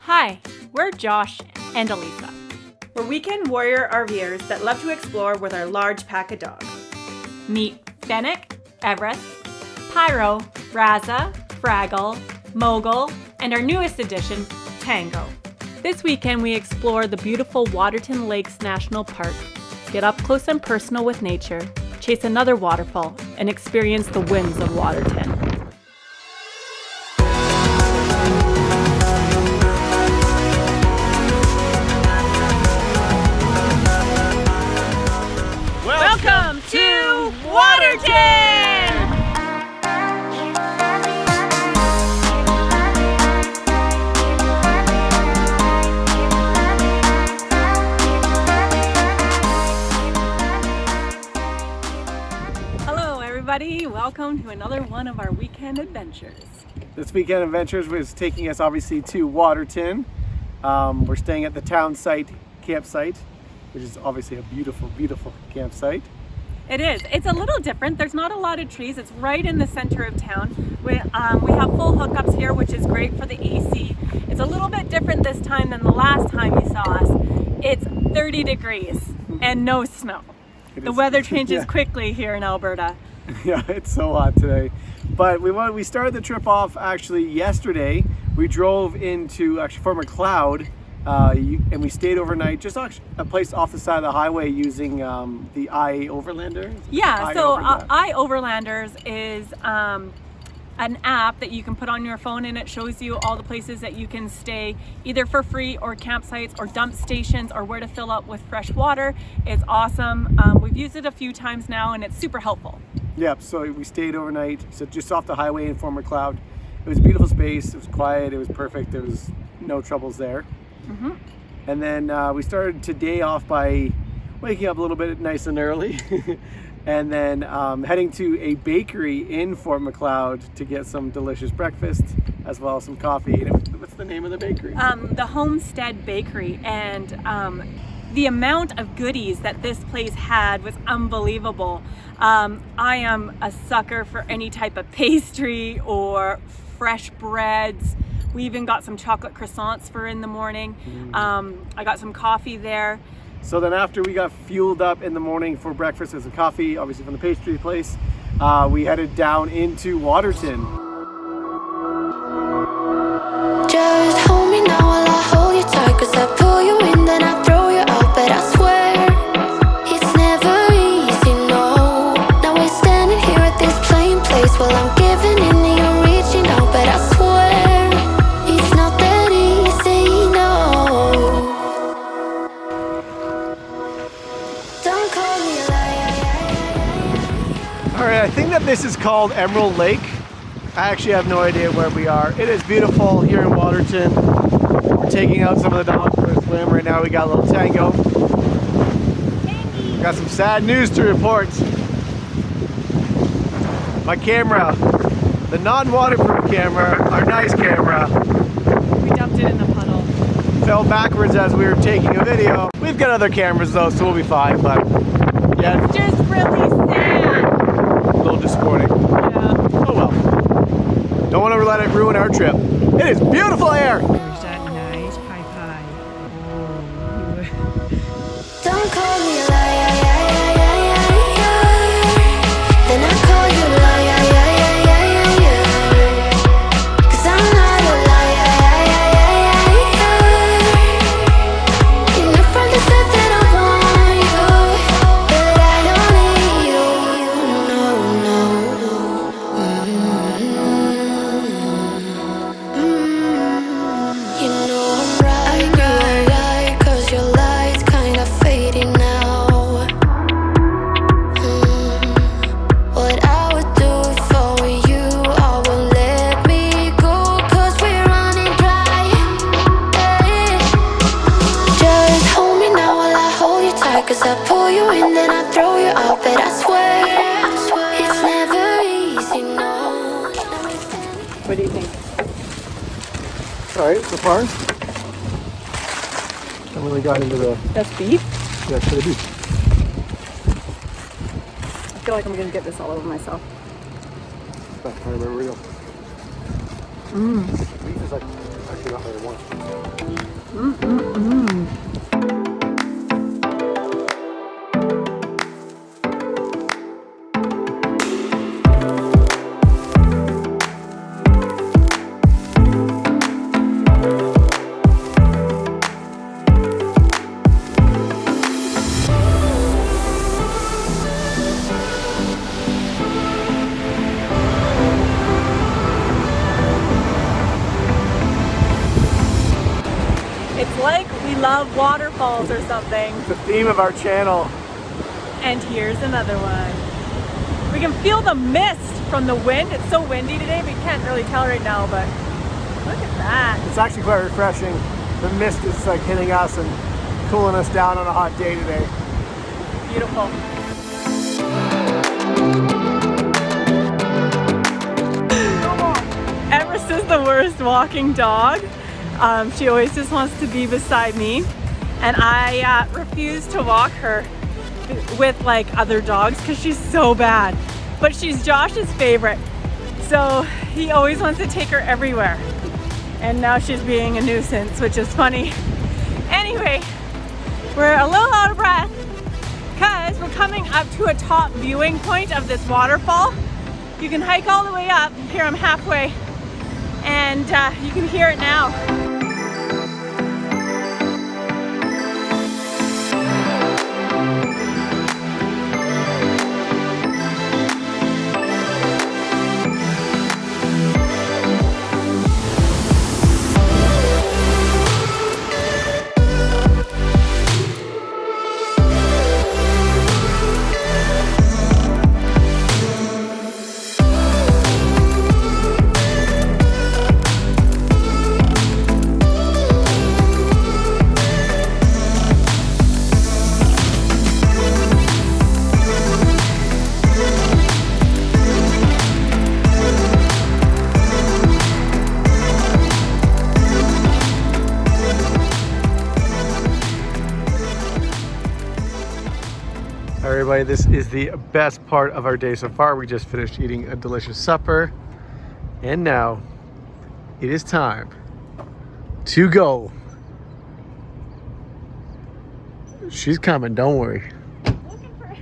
Hi, we're Josh and Elisa. We're weekend warrior RVers that love to explore with our large pack of dogs. Meet Fennec, Everest, Pyro, Raza, Fraggle, Mogul, and our newest addition, Tango. This weekend we explore the beautiful Waterton Lakes National Park, get up close and personal with nature, chase another waterfall, and experience the winds of Waterton. Welcome to Waterton! Hello everybody, welcome to another one of our weekend adventures. This weekend adventures was taking us obviously to Waterton. We're staying at the Townsite campsite, which is obviously a beautiful, beautiful campsite. It is. It's a little different. There's not a lot of trees. It's right in the center of town. We have full hookups here, which is great for the AC. It's a little bit different this time than the last time you saw us. It's 30 degrees and no snow. The weather changes quickly here in Alberta. Yeah, it's so hot today. But we started the trip off actually yesterday. We drove into Fort McLeod. And we stayed overnight just a place off the side of the highway using the iOverlander. Yeah, so iOverlanders is an app that you can put on your phone, and it shows you all the places that you can stay either for free or campsites or dump stations or where to fill up with fresh water. It's awesome. We've used it a few times now and it's super helpful. Yep, so we stayed overnight, so just off the highway in Fort McLeod. It was a beautiful space, it was quiet, it was perfect, there was no troubles there. Mm-hmm. And then we started today off by waking up a little bit nice and early and then heading to a bakery in Fort McLeod to get some delicious breakfast as well as some coffee. And what's the name of the bakery? The Homestead Bakery, and the amount of goodies that this place had was unbelievable. I am a sucker for any type of pastry or fresh breads. We even got some chocolate croissants for in the morning. I got some coffee there. So then after we got fueled up in the morning for breakfast and some coffee, obviously from the pastry place, we headed down into Waterton. Just hold me now while I hold you tight, 'cause I pull you in, then I throw you out, but I swear it's never easy, no. Now we're standing here at this plain place while I'm giving in and you're reaching out, but I swear it's not that easy, no. Don't call me a liar. All right, I think that this is called Emerald Lake. I actually have no idea where we are. It is beautiful here in Waterton. We're taking out some of the dogs for a swim right now. We got a little Tango. We got some sad news to report. My camera, the non-waterproof camera, our nice camera, We dumped it in the puddle. fell backwards as we were taking a video. We've got other cameras though, so we'll be fine, but yeah, Just really sad. a little disappointing. Yeah. Oh well. Don't want to let it ruin our trip. It is beautiful air. There's that nice pie. Don't call me a liar, then I call you a liar, 'cause I'm not a liar, you're my friend that said that I want you, but I don't need you, you know I'm right, 'cause your light's kind of fading now. What I would do if I were you, I won't let me go, 'cause we're running dry. Hey. Just hold me now while I hold you tight, 'cause I pull you in, then I throw you out, but I swear it's never easy, no. What do you think? All right, so far. I really got into the That's beef? to the beach. I feel like I'm gonna get this all over myself. That's kind of real. Beef is like actually not what I want. It's like we love waterfalls or something. It's the theme of our channel. And here's another one. We can feel the mist from the wind. It's so windy today, we can't really tell right now, but look at that. It's actually quite refreshing. The mist is like hitting us and cooling us down on a hot day today. Beautiful. Everest is the worst walking dog. She always just wants to be beside me, and I refuse to walk her with like other dogs because she's so bad. But she's Josh's favorite, so he always wants to take her everywhere. And now she's being a nuisance, which is funny. Anyway, we're a little out of breath because we're coming up to a top viewing point of this waterfall. You can hike all the way up. Here I'm halfway, and you can hear it now. Everybody, this is the best part of our day so far. We just finished eating a delicious supper, and now it is time to go. She's coming, don't worry.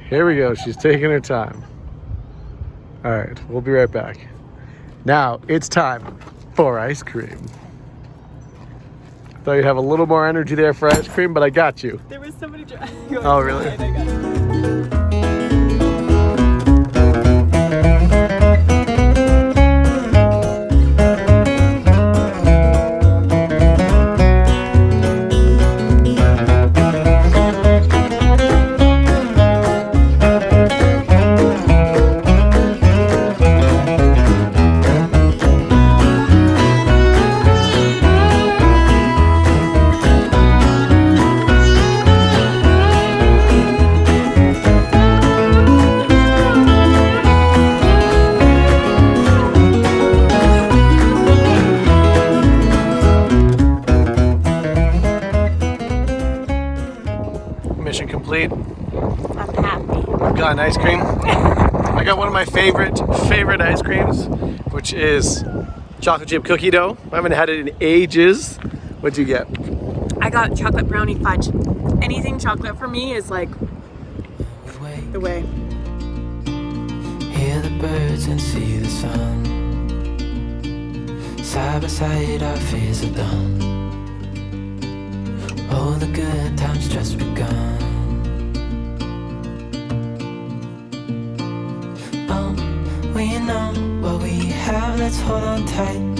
Here we go, she's taking her time. All right, we'll be right back. Now it's time for ice cream. Thought you'd have a little more energy there for ice cream, but I got you. There was somebody Oh, really? Mission complete. I'm happy. I've got an ice cream. I got one of my favorite ice creams, which is chocolate chip cookie dough. I haven't had it in ages. What'd you get? I got chocolate brownie fudge. Anything chocolate for me is like the way. Hear the birds and see the sun. Side by side our fears are done. Oh, the good times just begun. We know what we have, let's hold on tight.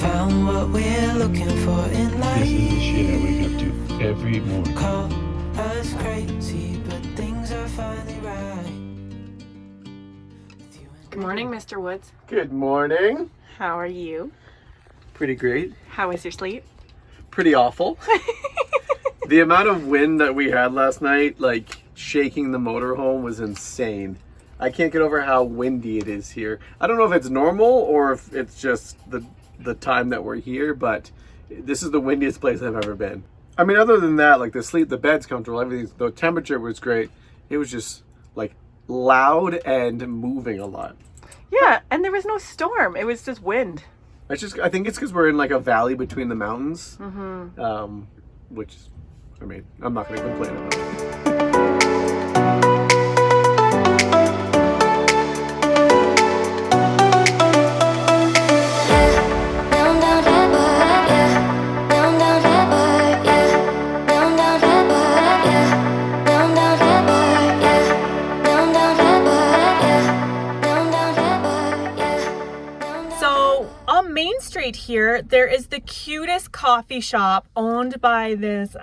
Found what we're looking for in life. This is the shit I wake up to every morning. Call us crazy, but things are finally right. Good morning, Mr. Woods. Good morning. How are you? Pretty great. How was your sleep? Pretty awful. The amount of wind that we had last night, like shaking the motorhome, was insane. I can't get over how windy it is here. I don't know if it's normal or if it's just the time that we're here, but this is the windiest place I've ever been. I mean, other than that, like the bed's comfortable, everything, the temperature was great. It was just like loud and moving a lot. Yeah, and there was no storm. It was just wind. I think it's because we're in like a valley between the mountains, which, I mean, I'm not going to complain about it. here, there is the cutest coffee shop owned by this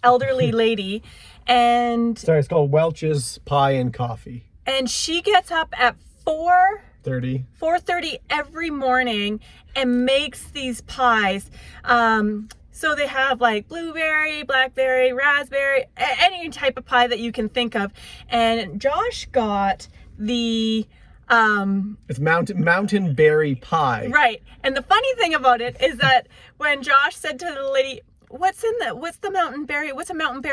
elderly lady, and Sorry, it's called Welch's Pie and Coffee. And she gets up at 4:30 every morning and makes these pies. So they have like blueberry, blackberry, raspberry, any type of pie that you can think of. And Josh got the it's mountain berry pie. right. And the funny thing about it is that when Josh said to the lady, what's a mountain berry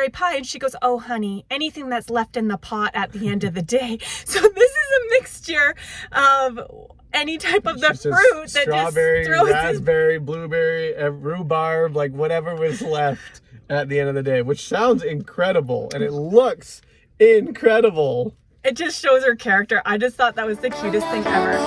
pie? And she goes, oh honey, anything that's left in the pot at the end of the day. So this is a mixture of any type of the fruit that strawberry, just throws raspberry, blueberry, rhubarb, like whatever was left at the end of the day, which sounds incredible and it looks incredible. It just shows her character. I just thought that was the cutest thing ever.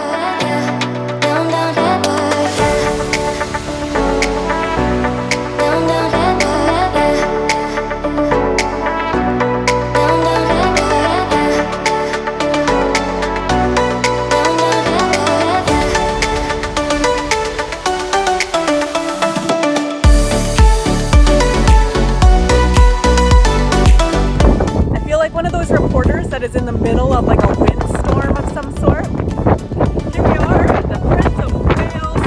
Reporters that is in the middle of like a windstorm of some sort. Here we are at the Prince of Wales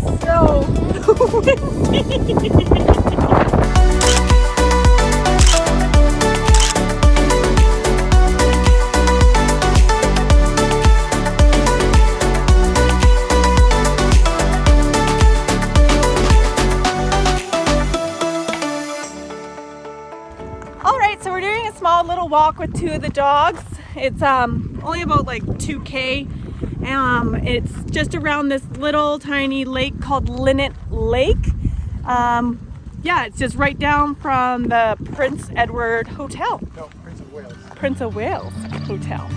Hotel. It's so windy. So we're doing a small little walk with two of the dogs. It's only about like 2K. It's just around this little tiny lake called Linnet Lake. Yeah, it's just right down from the Prince Edward Hotel. No, Prince of Wales. Prince of Wales Hotel.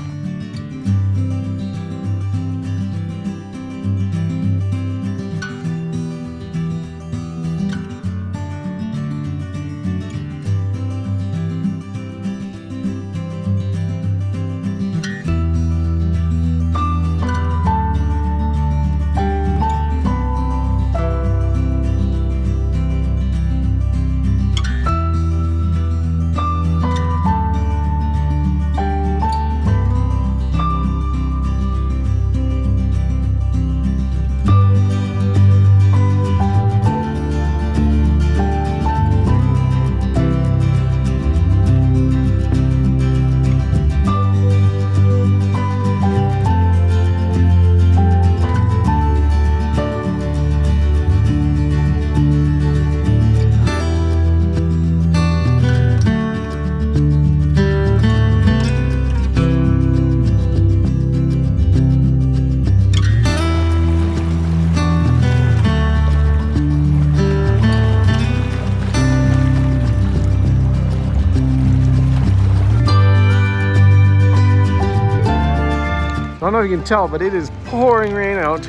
I don't know if you can tell, but it is pouring rain out,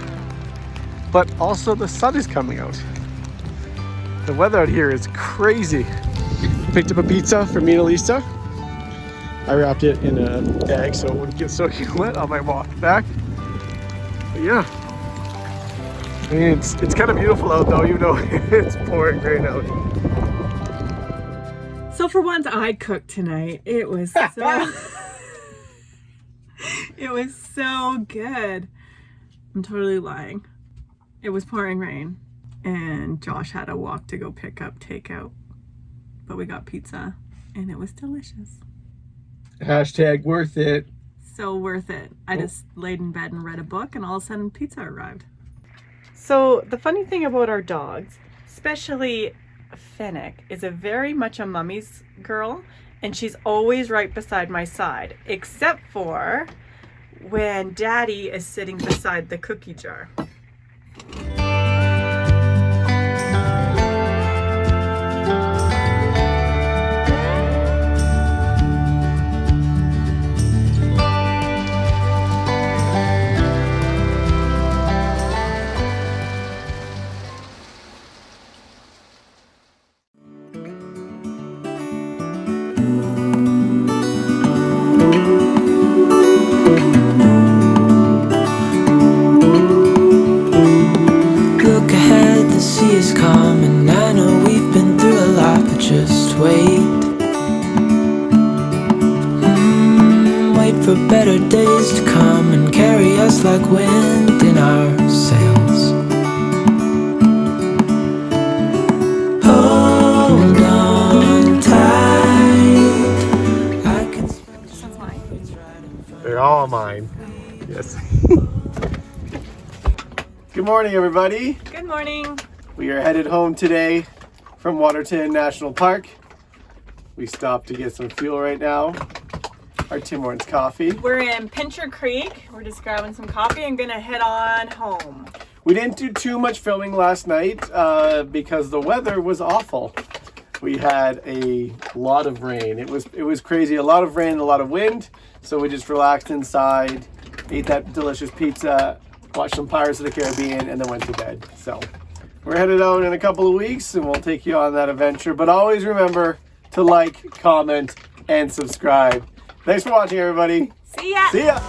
but also the sun is coming out. The weather out here is crazy. Picked up a pizza for me and Elisa. I wrapped it in a bag so it wouldn't get soaking wet on my walk back. But yeah, I mean, it's kind of beautiful out though, even though it's pouring rain out. So for once, I cooked tonight. It was so... It was so good. I'm totally lying. It was pouring rain and Josh had a walk to go pick up takeout. But we got pizza and it was delicious. Hashtag worth it. So worth it. I just laid in bed and read a book and all of a sudden pizza arrived. So the funny thing about our dogs, especially Fennec, is a very much a mummy's girl. And she's always right beside my side, except for when Daddy is sitting beside the cookie jar. better days to come and carry us like wind in our sails. Hold on tight. I can This one's mine. They're all mine. Yes. Good morning, everybody. Good morning. We are headed home today from Waterton National Park. We stopped to get some fuel right now. Our Tim Hortons coffee. We're in Pincher Creek. We're just grabbing some coffee and gonna head on home. We didn't do too much filming last night because the weather was awful. We had a lot of rain. It was crazy. A lot of rain, a lot of wind. So we just relaxed inside, ate that delicious pizza, watched some Pirates of the Caribbean, and then went to bed. So we're headed out in a couple of weeks, and we'll take you on that adventure. But always remember to like, comment, and subscribe. Thanks for watching, everybody. See ya. See ya.